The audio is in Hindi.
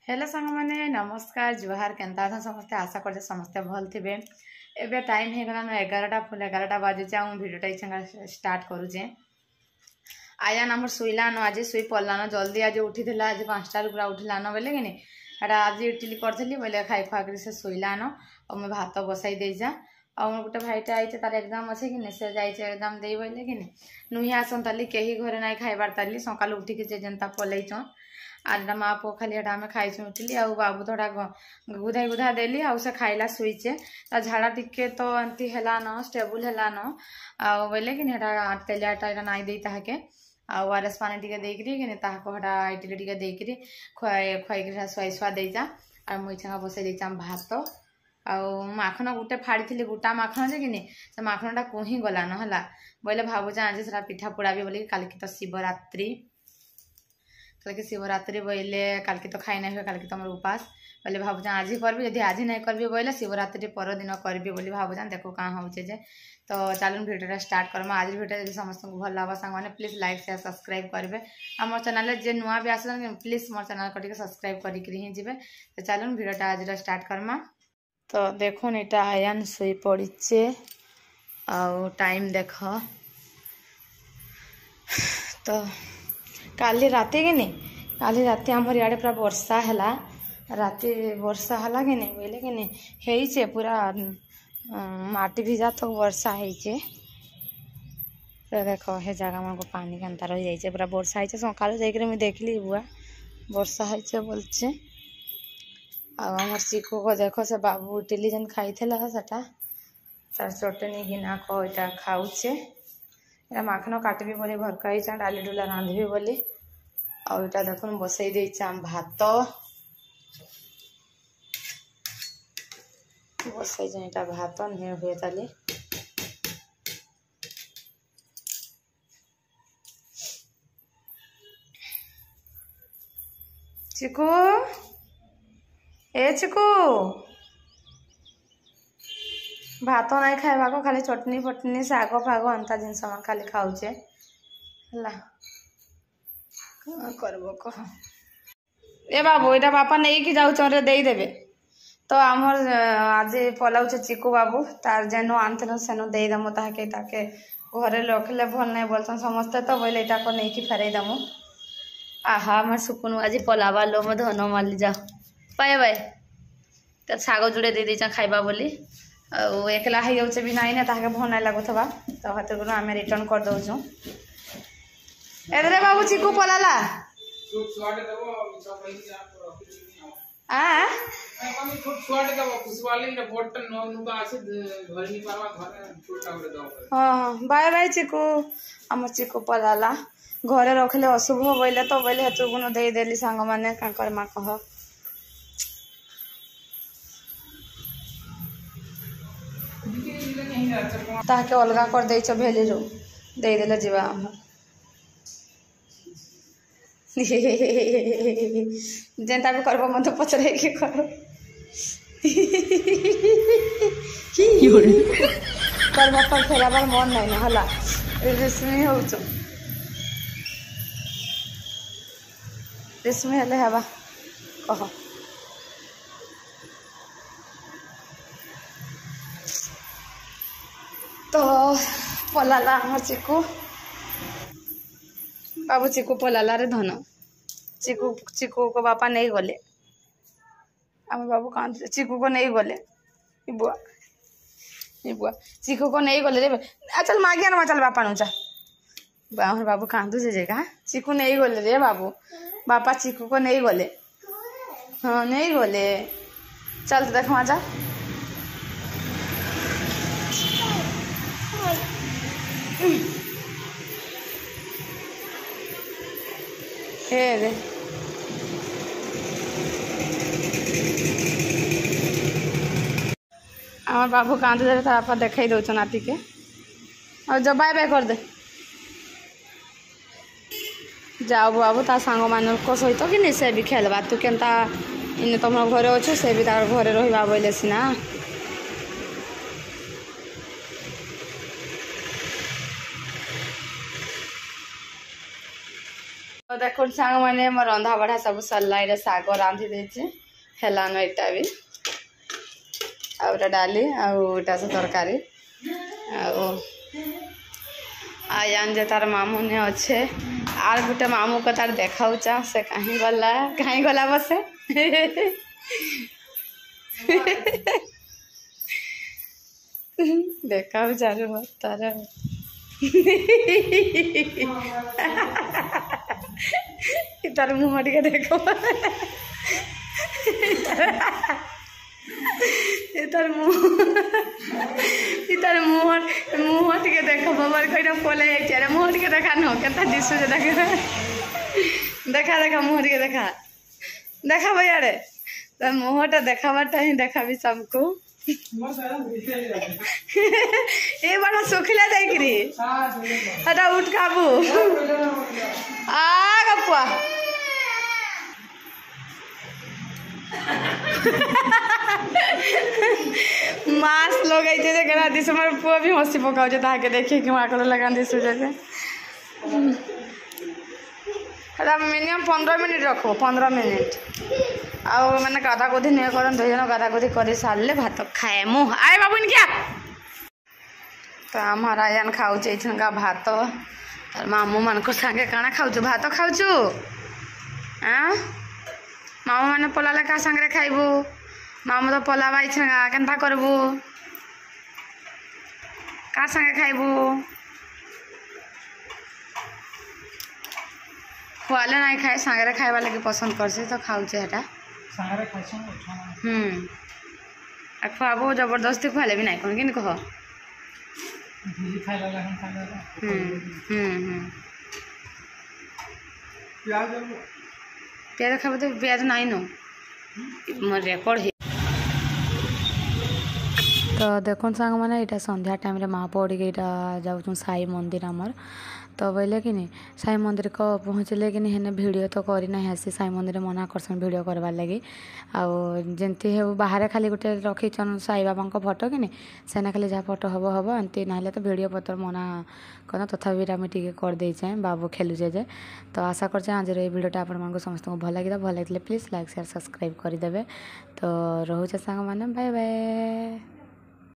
हेलो सांग मैंने नमस्कार जुहार केन्ता समस्ते आशा कर समस्ते भल थे। एबे टाइम हो गलान 11टा फुल 11टा बाजुचे भिडियोटा इच्छा स्टार्ट करुचे। आयान आम शुईलान आज शुई पड़लान जल्दी आज उठी आज 5टार पूरा उठलान बोले कि एटा आज इडली करी बोले खाई खुआक से शुईलान और मुझे भात बसई देजा और मोर गोटे भाईटे आई तार एग्जाम अच्छे कि से जाइए एग्जाम दे बोले कि नुही आसन ताली कहीं घरे ना खाइबार ताली सकाल उठिक जेनता पलैचन आज माँ पु खाली एटा आम खाई उठिली आ बाबू थोड़ा गुधा गुधा देली आ से खाइला शुईचे ता झाड़ा टिके तो एमती हेलान स्टेबुल हेलान आ बोले कि तेलियाटा एटा नाई दे ताके आरएस पानी टिके देकरी कि ताकटा इडली टिके देकरी खुआई शुआ शुआ देजा और मुझे बसई देचा भात आखन गुटे फाड़ी गोटा माखन जे कि से माखनटा कुही गलान है बोले भावुचा आज से पिठा पोड़ा बोले कल की तो शिवरात्रि कल की शिवरात्रि बोले कल की तो खाई ना हुए कल की तो मोर उपास बोले भावुचा आज ही करबी यदि आज नहीं करबी बोले शिवरात्रि पर दिन करबी बोली भावुचा देखो कहाँ होचे जे। तो चलो भिडियो स्टार्ट करमा आज भिडियो जब समस्त को भल लगा सांग मैंने प्लीज लाइक शेयर सब्सक्राइब करेंगे आम चैनल जे नुआ भी आस प्लीज मोर चैनल को सब्सक्राइब करी ही जी। तो चलो भिडियोटा आज स्टार्ट करमा। तो देखो इटा आयान शुई पड़ीचे आउ टाइम देख तो काली राति कि काली राति आमर इे पूरा वर्षा है राति वर्षा है कि बोले कि पूरा माटी भिजा तो वर्षा है। तो देख हे जगह मन को पानी केन्ता रही जाइए पूरा वर्षा है सका मुझे देखली बुआ वर्षा है बोलचे आम चिकू को देख से बाबू इडली जेन खाई सेटा तार चटनी गिना को इटा खाऊचे माखन काटबी बोली घर का डाली डुला रांधबी बोली और इटा देख बसई देचा भात बसई इटा भात नहीं हुए ताली चिकू ए चिकू भात नहीं खाइबा को खाली चटनी फटनी शाग फाग अंता जिनस खाली खाऊचे करबो कह ए बाबू एटा बापा नहीं कि जाऊ रे दे देबे। तो आमर आज पलाउचे चिकू बाबू तार जेनु आनथन सेनु दे दमु ताके घरे रखले भल नहीं बोलसन समस्ते तो बोले एटा को नहीं कि फेरई दमु आहा मैं सुकुन आज पलावा लो मैं धन माली जा पाए बाय तो शाग जोड़े दे देचा खाइबा बोली एकला हो जाऊे भी नाई ना ताके भल नहीं लगुवा तो हाथ आम रिटर्न कर दौचु एदरे बाबू चिकू पलाला हाँ बाय बाय चिकू आम चिकू पलाला घरे रखले अशुभ बोले तो बोले हेतु दे देली सांग मैंने काकर माँ कह ताके अलगा कर दे भेली रू दे देले जीवा हम जेनता भी करब मत पचरे कि कर पर फेराबार मन नहीं ना हला रेशमी हो रेशमी हेले हेबा कह तो पलाला आम चिकू बाबू चिकू पलाला रे धन चिकू चिकू को बापा नहीं गले आम बाबू कहाँ चिकू को नहीं गले बुआ चिकू को नहीं गले रे चल मागिया ना चल बापा नुचा हमारे बाबू कांदू से जगह चिकू नहीं गले रे बाबू बापा चिकू को नहीं गले हाँ नहीं गले चल तो देख जा रे आम बाबू कांदू दे आप देखई दौच नाती के और जब बाय बाय कर दे जाओ बाबू ता सांग मान सहित कि से भी खेलवा तू केन्ता इन तुम घरे अच्छु से भी तार घरे रहा बोले सीना तो देखो सांग मैंने मोर रंधा बढ़ा सब सरला ये साग रांधि देचे हेलानो एटा भी आउटा डाली आउटा से तरकारी आयान जे तार मामू ने अच्छे आर गोटे मामू को तार देखा से कहीं गला बसे देखा तार तार मुँह टे देख तार मुँह टे देख बाबार कईटा पलै जाइए मुँह टे देखा न के दिशु देख देखा देखा मुँह टे देखा देखा भैया रे तो मुँहटा देखाबाटा ही देखा भी सबको ये बड़ा सुखिला देखरी हटा उठ काबू आ गपुआ मास लोग ऐसे जे करा दिस हमर पुआ भी हंसी पकाउ जे ताके देखिए कि वहां कल लगा दिस जैसे हटा मिनिमम 15 मिनट रखो 15 मिनट आउ मैंने गाधा गोधी नहीं कर दुई जन गाधा गोधी कर सारे भात खाए मुँह आए बाबू क्या तो आम रायन खाऊे का भात और मामू मान संगे काना खाऊ भात खाऊ मामू मैंने पलाले क्या सांगे खाइबू मामू तो पलावा इछा केन्ता करबू क्या संगे खाइबू खुआले नहीं खाए सांगे खाइबा लगे पसंद करसी तो खाऊे हेटा खुआबो जबरदस्ती खुआले भी नहीं कौन कि कह प्याज खाब तो प्याज नहीं नो मोर रेकर्ड है तो देखो सांग मैंने यहाँ संध्या टाइम रे माँ पड़ी यहाँ जाऊँ साई मंदिर आमर तो बोले कि नहीं साई मंदिर को पहुँचले कि नहीं वीडियो तो करना आसी साई मंदिर मना करसन वीडियो करवार लगी आमती है बाहर खाली गोटे रखीन साई बाबा फोटो कि नहीं सेना खाली जहाँ फोटो हम हम एमती ना तो वीडियो पतर मना कर तथापि आम टे करदे बाबू खेलुचे जे तो आशा कर आज ये वीडियोटा आप समस्त भल लगे भल लगे प्लीज लाइक शेयर सब्सक्राइब करदे तो रोचे सांग मैंने बाय बाय।